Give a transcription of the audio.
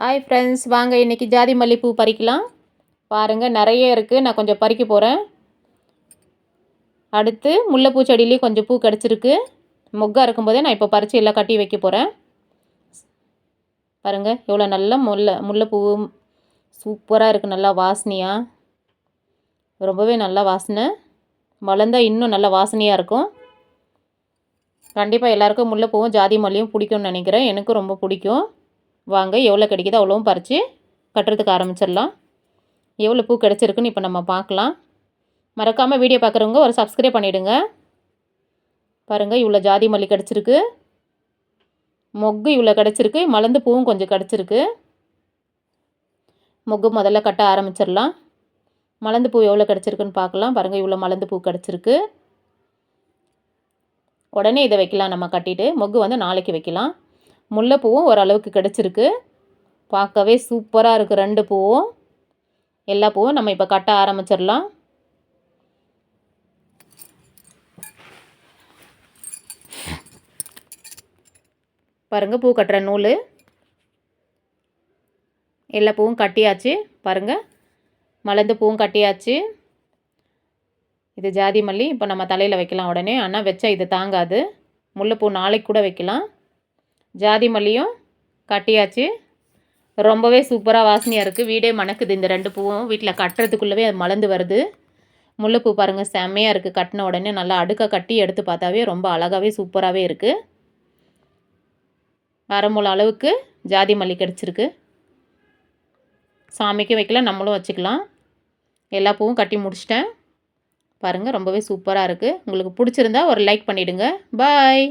Hi friends, வாங்க இன்றைக்கி ஜாதி மல்லிப்பூ பறிக்கலாம். பாருங்கள், நிறைய இருக்குது. நான் கொஞ்சம் பறிக்க போகிறேன். அடுத்து முல்லைப்பூ செடியிலையும் கொஞ்சம் பூ கிடச்சிருக்கு. மொக்காக இருக்கும்போதே நான் இப்போ பறித்து எல்லாம் கட்டி வைக்க போகிறேன். பாருங்கள், எவ்வளோ நல்ல முல்லைப்பூ சூப்பராக இருக்குது. நல்லா வாசனையாக, ரொம்பவே நல்ல வாசனை. வளர்ந்தால் இன்னும் நல்ல வாசனையாக இருக்கும். கண்டிப்பாக எல்லாேருக்கும் முல்லைப்பூவும் ஜாதி மல்லியும் பிடிக்கும்னு நினைக்கிறேன். எனக்கும் ரொம்ப பிடிக்கும். வாங்க, எவ்வளோ கிடைக்குதோ அவ்வளோவும் பறித்து கட்டுறதுக்கு ஆரம்பிச்சிடலாம். எவ்வளோ பூ கிடச்சிருக்குன்னு இப்போ நம்ம பார்க்கலாம். மறக்காமல் வீடியோ பார்க்குறவங்க ஒரு சப்ஸ்கிரைப் பண்ணிவிடுங்க. பாருங்கள், இவ்வளோ ஜாதி மல்லி கிடச்சிருக்கு. மொக்கு இவ்வளோ கிடச்சிருக்கு. மலர்ந்து பூவும் கொஞ்சம் கிடச்சிருக்கு. மொக்கு முதல்ல கட்ட ஆரம்பிச்சிடலாம். மலர்ந்து பூ எவ்வளோ கிடச்சிருக்குன்னு பார்க்கலாம். பாருங்கள், இவ்வளோ மலர்ந்து பூ கிடச்சிருக்கு. உடனே இதை வைக்கலாம். நம்ம கட்டிட்டு மொக்கு வந்து நாளைக்கு வைக்கலாம். முல்லைப்பூவும் ஓரளவுக்கு கிடச்சிருக்கு. பார்க்கவே சூப்பராக இருக்குது. 2 பூவும், எல்லா பூவும் நம்ம இப்போ கட்ட ஆரம்பிச்சிடலாம். பாருங்கள், பூ கட்டுற நூல் எல்லா பூவும் கட்டியாச்சு. பாருங்கள், மலர்ந்து பூவும் கட்டியாச்சு. இது ஜாதி மல்லி இப்போ நம்ம தலையில் வைக்கலாம் உடனே. ஆனால் வச்சா இது தாங்காது. முல்லைப்பூ நாளைக்கு கூட வைக்கலாம். ஜாதி மல்லியும் கட்டியாச்சு. ரொம்பவே சூப்பராக வாசனையாக இருக்குது. வீடே மணக்குது. இந்த 2 பூவும் வீட்டில் கட்டுறதுக்குள்ளவே அது மலர்ந்து வருது. முல்லைப்பூ பாருங்கள், செம்மையாக இருக்குது. கட்டின உடனே நல்லா அடுக்க கட்டி எடுத்து பார்த்தாவே ரொம்ப அழகாகவே சூப்பராகவே இருக்குது. அரை முழ அளவுக்கு ஜாதி மல்லி கிடச்சிருக்கு. சாமிக்கு வைக்கலாம், நம்மளும் வச்சுக்கலாம். எல்லா பூவும் கட்டி முடிச்சிட்டேன். பாருங்கள், ரொம்பவே சூப்பராக இருக்குது. உங்களுக்கு பிடிச்சிருந்தா ஒரு லைக் பண்ணிவிடுங்க. பாய்.